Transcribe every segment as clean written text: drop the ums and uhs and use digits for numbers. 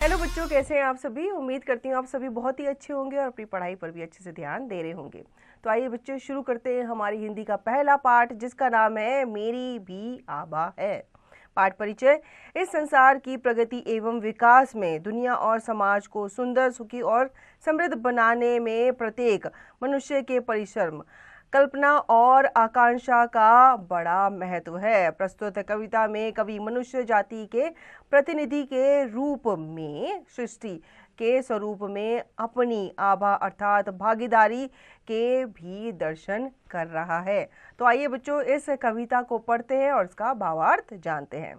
Hello बच्चों, कैसे हैं आप सभी। उम्मीद करती हूँ आप सभी बहुत ही अच्छे होंगे और अपनी पढ़ाई पर भी अच्छे से ध्यान दे रहे होंगे। तो आइए बच्चों, शुरू करते हैं हमारी हिंदी का पहला पाठ, जिसका नाम है मेरी भी आभा है। पाठ परिचय। इस संसार की प्रगति एवं विकास में दुनिया और समाज को सुंदर, सुखी और समृद्ध बनाने में प्रत्येक मनुष्य के परिश्रम, कल्पना और आकांक्षा का बड़ा महत्व है। प्रस्तुत कविता में कवि मनुष्य जाति के प्रतिनिधि के रूप में सृष्टि के स्वरूप में अपनी आभा अर्थात भागीदारी के भी दर्शन कर रहा है। तो आइए बच्चों, इस कविता को पढ़ते हैं और इसका भावार्थ जानते हैं।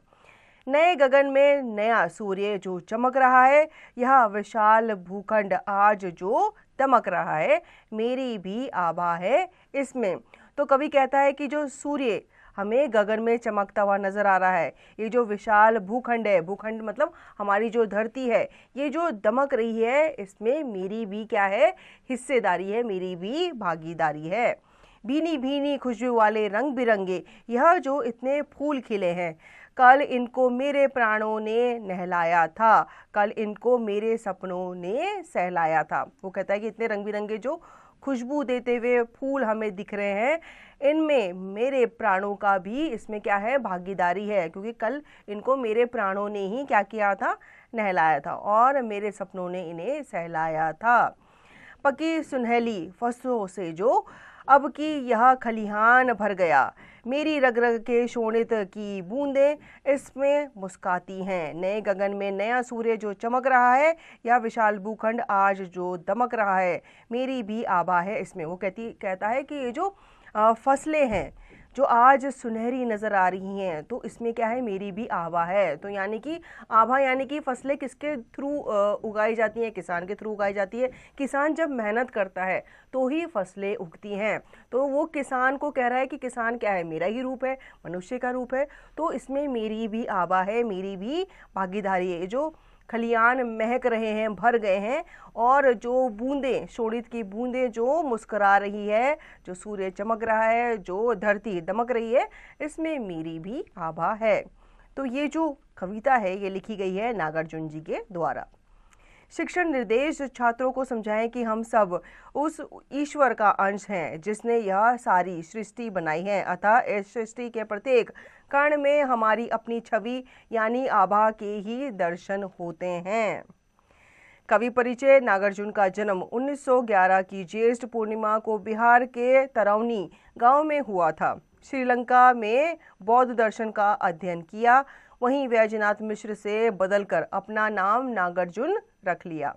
नए गगन में नया सूर्य जो चमक रहा है, यह विशाल भूखंड आज जो दमक रहा है, मेरी भी आभा है इसमें। तो कवि कहता है कि जो सूर्य हमें गगन में चमकता हुआ नजर आ रहा है, ये जो विशाल भूखंड है, भूखंड मतलब हमारी जो धरती है, ये जो दमक रही है, इसमें मेरी भी क्या है, हिस्सेदारी है, मेरी भी भागीदारी है। भीनी भीनी खुशबू वाले रंग बिरंगे यह जो इतने फूल खिले हैं, कल इनको मेरे प्राणों ने नहलाया था, कल इनको मेरे सपनों ने सहलाया था। वो कहता है कि इतने रंग बिरंगे जो खुशबू देते हुए फूल हमें दिख रहे हैं, इनमें मेरे प्राणों का भी इसमें क्या है, भागीदारी है, क्योंकि कल इनको मेरे प्राणों ने ही क्या किया था, नहलाया था, और मेरे सपनों ने इन्हें सहलाया था। पकी सुनहली फसलों से जो अब की यह खलिहान भर गया, मेरी रग रग के शोणित की बूंदें इसमें मुस्काती हैं। नए गगन में नया सूर्य जो चमक रहा है, यह विशाल भूखंड आज जो दमक रहा है, मेरी भी आभा है इसमें। वो कहता है कि ये जो फसलें हैं जो आज सुनहरी नजर आ रही हैं, तो इसमें क्या है, मेरी भी आभा है। तो यानी कि आभा यानी कि फसलें किसके थ्रू उगाई जाती हैं, किसान के थ्रू उगाई जाती है। किसान जब मेहनत करता है तो ही फसलें उगती हैं। तो वो किसान को कह रहा है कि किसान क्या है, मेरा ही रूप है, मनुष्य का रूप है। तो इसमें मेरी भी आभा है, मेरी भी भागीदारी है। जो खलियान महक रहे हैं, भर गए हैं, और जो बूंदें, शोणित की बूंदें जो मुस्कुरा रही है, जो सूर्य चमक रहा है, जो धरती दमक रही है, इसमें मेरी भी आभा है। तो ये जो कविता है, ये लिखी गई है नागार्जुन जी के द्वारा। शिक्षण निर्देश छात्रों को समझाएं कि हम सब उस ईश्वर का अंश हैं जिसने यह सारी सृष्टि बनाई है, अतः इस सृष्टि के प्रत्येक कण में हमारी अपनी छवि यानी आभा के ही दर्शन होते हैं। कवि परिचय। नागार्जुन का जन्म 1911 की ज्येष्ठ पूर्णिमा को बिहार के तरौनी गांव में हुआ था। श्रीलंका में बौद्ध दर्शन का अध्ययन किया, वहीं वैजनाथ मिश्र से बदलकर अपना नाम नागार्जुन रख लिया।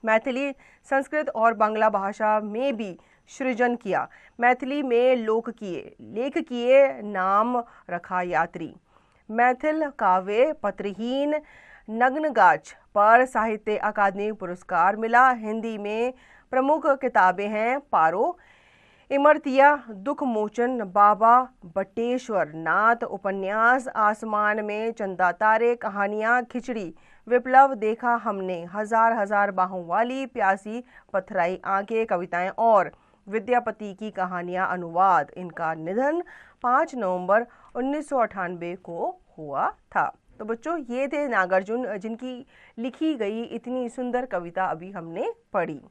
मैथिली, संस्कृत और बांग्ला भाषा में भी सृजन किया। मैथिली में लेखकीय नाम रखा यात्री। मैथिल काव्य पत्रहीन नग्नगाछ पर साहित्य अकादमी पुरस्कार मिला। हिंदी में प्रमुख किताबें हैं पारो, इमरतिया, दुख मोचन, बाबा बटेश्वर नाथ, उपन्यास आसमान में चंदा तारे, कहानियां खिचड़ी, विप्लव देखा हमने, हजार हजार बाहों वाली प्यासी पथराई आंखें, कविताएं और विद्यापति की कहानियां अनुवाद। इनका निधन 5 नवंबर 1998 को हुआ था। तो बच्चों, ये थे नागार्जुन, जिनकी लिखी गई इतनी सुंदर कविता अभी हमने पढ़ी।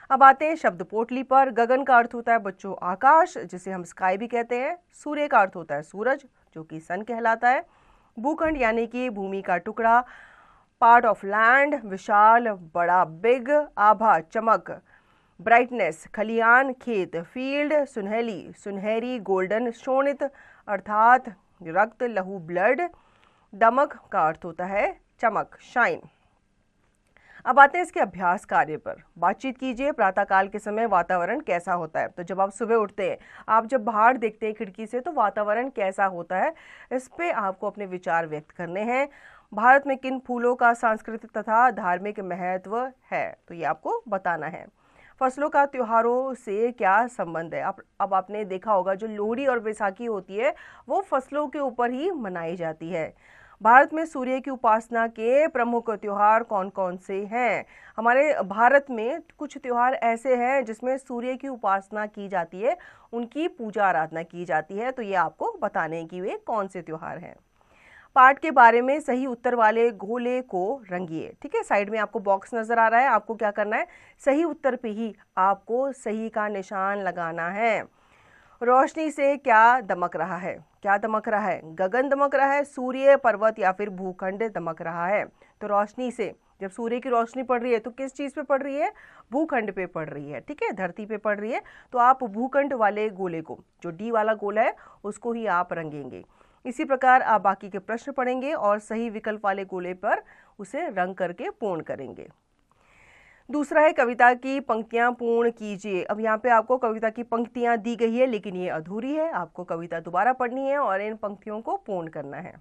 अब आते हैं शब्द पोटली पर। गगन का अर्थ होता है बच्चों आकाश, जिसे हम स्काई भी कहते हैं। सूर्य का अर्थ होता है सूरज, जो कि सन कहलाता है। भूखंड यानी कि भूमि का टुकड़ा, पार्ट ऑफ लैंड, विशाल, बड़ा, बिग। आभा, चमक, ब्राइटनेस, खलियान, खेत, फील्ड, सुनहली, सुनहरी, गोल्डन, शोणित अर्थात रक्त, लहू, ब्लड। दमक का अर्थ होता है चमक, शाइन। अब आते हैं इसके अभ्यास कार्य पर। बातचीत कीजिए। प्रातःकाल के समय वातावरण कैसा होता है। तो जब आप सुबह उठते हैं, आप जब बाहर देखते हैं खिड़की से, तो वातावरण कैसा होता है, इस पे आपको अपने विचार व्यक्त करने हैं। भारत में किन फूलों का सांस्कृतिक तथा धार्मिक महत्व है, तो ये आपको बताना है। फसलों का त्योहारों से क्या संबंध है। अब आपने देखा होगा, जो लोहड़ी और बैसाखी होती है, वो फसलों के ऊपर ही मनाई जाती है। भारत में सूर्य की उपासना के प्रमुख त्योहार कौन कौन से हैं। हमारे भारत में कुछ त्योहार ऐसे हैं जिसमें सूर्य की उपासना की जाती है, उनकी पूजा आराधना की जाती है। तो ये आपको बताने हैं कि वे कौन से त्योहार हैं। पाठ के बारे में सही उत्तर वाले गोले को रंगिए। ठीक है, साइड में आपको बॉक्स नजर आ रहा है, आपको क्या करना है, सही उत्तर पे ही आपको सही का निशान लगाना है। रोशनी से क्या दमक रहा है? क्या दमक रहा है? गगन दमक रहा है, सूर्य, पर्वत या फिर भूखंड दमक रहा है? तो रोशनी से, जब सूर्य की रोशनी पड़ रही है तो किस चीज पे पड़ रही है? भूखंड पे पड़ रही है। ठीक है, धरती पे पड़ रही है, तो आप भूखंड वाले गोले को, जो डी वाला गोला है, उसको ही आप रंगेंगे। इसी प्रकार आप बाकी के प्रश्न पढ़ेंगे और सही विकल्प वाले गोले पर उसे रंग करके पूर्ण करेंगे। दूसरा है कविता की पंक्तियां पूर्ण कीजिए। अब यहाँ पे आपको कविता की पंक्तियां दी गई है, लेकिन ये अधूरी है, आपको कविता दोबारा पढ़नी है और इन पंक्तियों को पूर्ण करना है।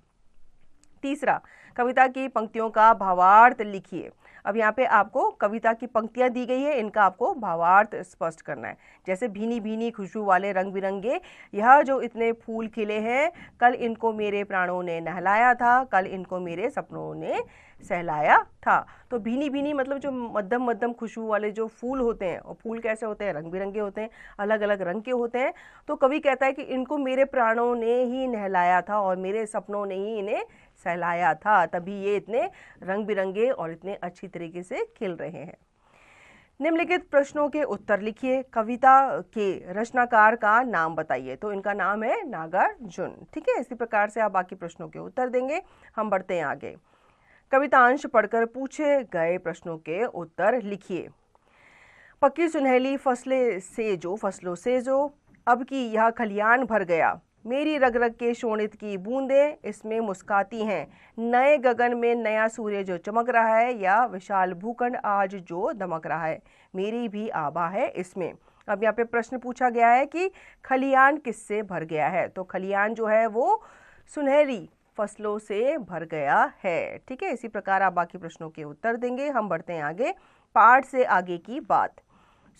तीसरा, कविता की पंक्तियों का भावार्थ लिखिए। अब यहाँ पे आपको कविता की पंक्तियां दी गई है, इनका आपको भावार्थ स्पष्ट करना है। जैसे भीनी भीनी खुशबू वाले रंग बिरंगे, यह जो इतने फूल खिले हैं, कल इनको मेरे प्राणों ने नहलाया था, कल इनको मेरे सपनों ने सहलाया था। तो भीनी भीनी मतलब जो मध्यम मध्यम खुशबू वाले जो फूल होते हैं, और फूल कैसे होते हैं? रंग बिरंगे होते हैं, अलग अलग रंग के होते हैं। तो कवि कहता है कि इनको मेरे प्राणों ने ही नहलाया था और मेरे सपनों ने ही इन्हें सहलाया था, तभी ये इतने रंग बिरंगे और इतने अच्छी तरीके से खिल रहे हैं। निम्नलिखित प्रश्नों के उत्तर लिखिए। कविता के रचनाकार का नाम बताइए। तो इनका नाम है नागार्जुन। ठीक है, इसी प्रकार से आप बाकी प्रश्नों के उत्तर देंगे। हम बढ़ते हैं आगे। कवितांश पढ़कर पूछे गए प्रश्नों के उत्तर लिखिए। पक्की सुनहली फसलों से जो अब की यह खलियान भर गया, मेरी रग रग के शोणित की बूंदें इसमें मुस्काती हैं। नए गगन में नया सूर्य जो चमक रहा है, या विशाल भूखंड आज जो दमक रहा है, मेरी भी आभा है इसमें। अब यहाँ पे प्रश्न पूछा गया है कि खलियान किससे भर गया है? तो खलियान जो है वो सुनहरी फसलों से भर गया है। ठीक है, इसी प्रकार आप बाकी प्रश्नों के उत्तर देंगे। हम बढ़ते हैं आगे। पाठ से आगे की बात।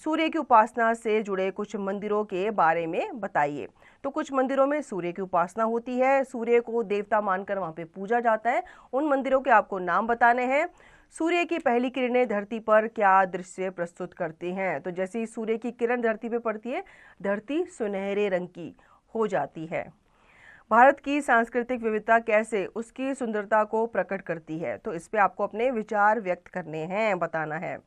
सूर्य की उपासना से जुड़े कुछ मंदिरों के बारे में बताइए। तो कुछ मंदिरों में सूर्य की उपासना होती है, सूर्य को देवता मानकर वहां पे पूजा जाता है। उन मंदिरों के आपको नाम बताने हैं। सूर्य की पहली किरणें धरती पर क्या दृश्य प्रस्तुत करती हैं? तो जैसे ही सूर्य की किरण धरती पे पड़ती है, धरती सुनहरे रंग की हो जाती है। भारत की सांस्कृतिक विविधता कैसे उसकी सुंदरता को प्रकट करती है? तो इस पे आपको अपने विचार व्यक्त करने हैं, बताना है।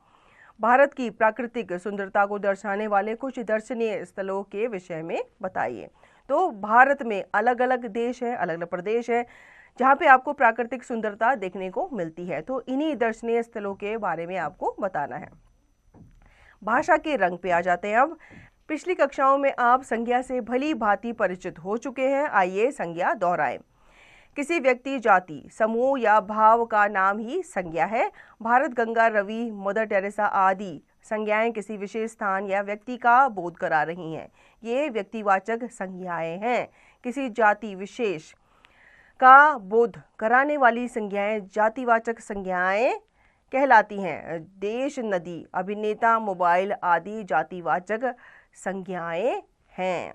भारत की प्राकृतिक सुंदरता को दर्शाने वाले कुछ दर्शनीय स्थलों के विषय में बताइए। तो भारत में अलग अलग देश है, अलग अलग प्रदेश है, जहाँ पे आपको प्राकृतिक सुंदरता देखने को मिलती है। तो इन्हीं दर्शनीय स्थलों के बारे में आपको बताना है। भाषा के रंग पे आ जाते हैं अब। पिछली कक्षाओं में आप संज्ञा से भली भांति परिचित हो चुके हैं। आइए संज्ञा दोहराएं। किसी व्यक्ति, जाति, समूह या भाव का नाम ही संज्ञा है। भारत, गंगा, रवि, मदर टेरेसा आदि संज्ञाएं किसी विशेष स्थान या व्यक्ति का बोध करा रही हैं। ये व्यक्तिवाचक संज्ञाएं हैं। किसी जाति विशेष का बोध कराने वाली संज्ञाएं जातिवाचक संज्ञाएं कहलाती हैं। देश, नदी, अभिनेता, मोबाइल आदि जातिवाचक संज्ञाएं हैं।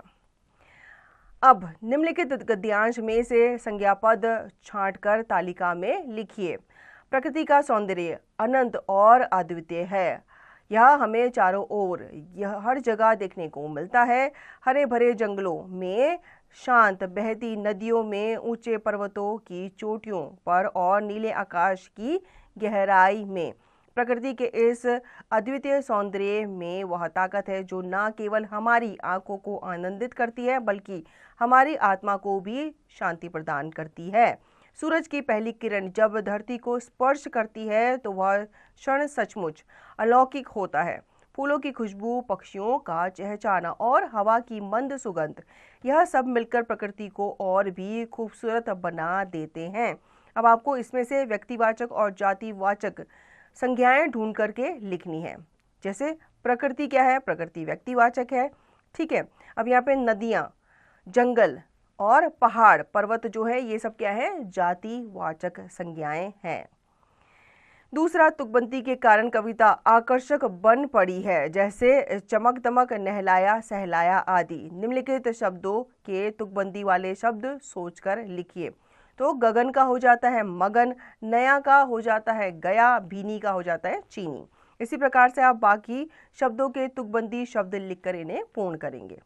अब निम्नलिखित गद्यांश में से संज्ञा पद छांटकर तालिका में लिखिए। प्रकृति का सौंदर्य अनंत और अद्वितीय है। यह हमें चारों ओर यह हर जगह देखने को मिलता है। हरे भरे जंगलों में, शांत बहती नदियों में, ऊंचे पर्वतों की चोटियों पर और नीले आकाश की गहराई में। प्रकृति के इस अद्वितीय सौंदर्य में वह ताकत है जो न केवल हमारी आंखों को आनंदित करती है, बल्कि हमारी आत्मा को भी शांति प्रदान करती है। सूरज की पहली किरण जब धरती को स्पर्श करती है तो वह क्षण सचमुच अलौकिक होता है। फूलों की खुशबू, पक्षियों का चहचहाना और हवा की मंद सुगंध, यह सब मिलकर प्रकृति को और भी खूबसूरत बना देते हैं। अब आपको इसमें से व्यक्तिवाचक और जातिवाचक संज्ञाएं ढूंढ करके लिखनी है। जैसे प्रकृति क्या है? प्रकृति व्यक्तिवाचक है। ठीक है, अब यहाँ पे नदियां, जंगल और पहाड़, पर्वत जो है, ये सब क्या है? जातिवाचक संज्ञाएं हैं। दूसरा, तुकबंदी के कारण कविता आकर्षक बन पड़ी है। जैसे चमक दमक, नहलाया, सहलाया आदि। निम्नलिखित शब्दों के तुकबंदी वाले शब्द सोचकर लिखिए। तो गगन का हो जाता है मगन, नया का हो जाता है गया, भीनी का हो जाता है चीनी। इसी प्रकार से आप बाकी शब्दों के तुकबंदी शब्द लिखकर इन्हें पूर्ण करेंगे।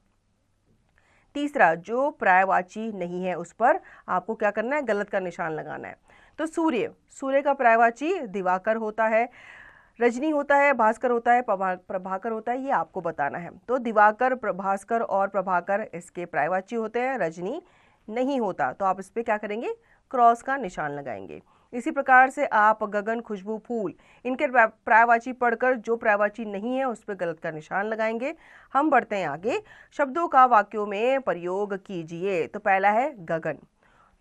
तीसरा, जो पर्यायवाची नहीं है उस पर आपको क्या करना है, गलत का निशान लगाना है। तो सूर्य का पर्यायवाची दिवाकर होता है, रजनी होता है, भास्कर होता है, प्रभाकर होता है, ये आपको बताना है। तो दिवाकर, भास्कर और प्रभाकर इसके पर्यायवाची होते हैं, रजनी नहीं होता। तो आप इस पर क्या करेंगे, क्रॉस का निशान लगाएंगे। इसी प्रकार से आप गगन, खुशबू, फूल, इनके पर्यायवाची पढ़कर जो पर्यायवाची नहीं है उस पर गलत का निशान लगाएंगे। हम बढ़ते हैं आगे, शब्दों का वाक्यों में प्रयोग कीजिए। तो पहला है गगन,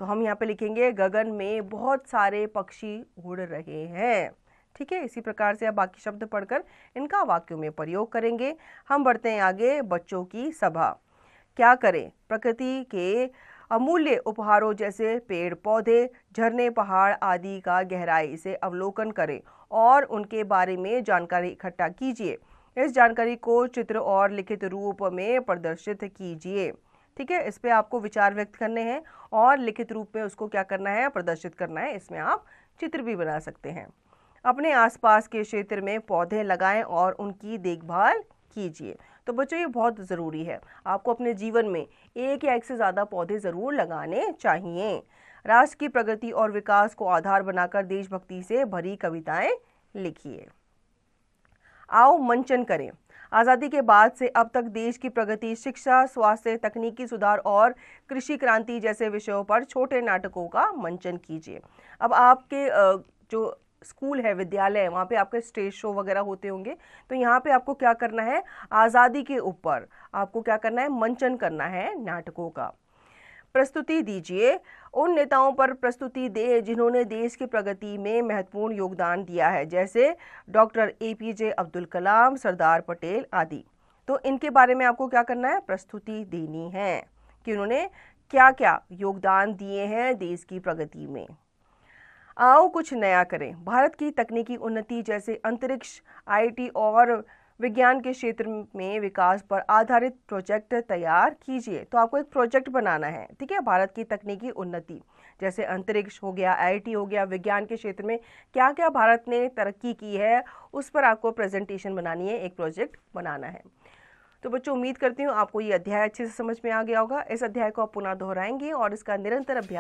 तो हम यहाँ पे लिखेंगे गगन में बहुत सारे पक्षी उड़ रहे हैं। ठीक है, इसी प्रकार से आप बाकी शब्द पढ़कर इनका वाक्यों में प्रयोग करेंगे। हम बढ़ते हैं आगे, बच्चों की सभा। क्या करें, प्रकृति के अमूल्य उपहारों जैसे पेड़ पौधे, झरने, पहाड़ आदि का गहराई से अवलोकन करें और उनके बारे में जानकारी इकट्ठा कीजिए। इस जानकारी को चित्र और लिखित रूप में प्रदर्शित कीजिए। ठीक है, इस पे आपको विचार व्यक्त करने हैं और लिखित रूप में उसको क्या करना है, प्रदर्शित करना है। इसमें आप चित्र भी बना सकते हैं। अपने आसपास के क्षेत्र में पौधे लगाएं और उनकी देखभाल कीजिए। तो बच्चों ये बहुत ज़रूरी है, आपको अपने जीवन में एक या एक से ज़्यादा पौधे ज़रूर लगाने चाहिए। राष्ट्र की प्रगति और विकास को आधार बनाकर देशभक्ति से भरी कविताएं लिखिए। आओ मंचन करें। आज़ादी के बाद से अब तक देश की प्रगति, शिक्षा, स्वास्थ्य, तकनीकी सुधार और कृषि क्रांति जैसे विषयों पर छोटे नाटकों का मंचन कीजिए। अब आपके जो स्कूल है, विद्यालय है, वहाँ पे आपके स्टेज शो वगैरह होते होंगे, तो यहाँ पे आपको क्या करना है, आज़ादी के ऊपर आपको क्या करना है, मंचन करना है नाटकों का। प्रस्तुति दीजिए, उन नेताओं पर प्रस्तुति दे जिन्होंने देश की प्रगति में महत्वपूर्ण योगदान दिया है, जैसे डॉक्टर APJ अब्दुल कलाम, सरदार पटेल आदि। तो इनके बारे में आपको क्या करना है, प्रस्तुति देनी है कि उन्होंने क्या क्या योगदान दिए हैं देश की प्रगति में। आओ कुछ नया करें। भारत की तकनीकी उन्नति जैसे अंतरिक्ष, IT और विज्ञान के क्षेत्र में विकास पर आधारित प्रोजेक्ट तैयार कीजिए। तो आपको एक प्रोजेक्ट बनाना है, ठीक है। भारत की तकनीकी उन्नति जैसे अंतरिक्ष हो गया, IT हो गया, विज्ञान के क्षेत्र में क्या क्या भारत ने तरक्की की है उस पर आपको प्रेजेंटेशन बनानी है, एक प्रोजेक्ट बनाना है। तो बच्चों उम्मीद करती हूँ आपको ये अध्याय अच्छे से समझ में आ गया होगा। इस अध्याय को आप पुनः दोहराएंगे और इसका निरंतर अभ्यास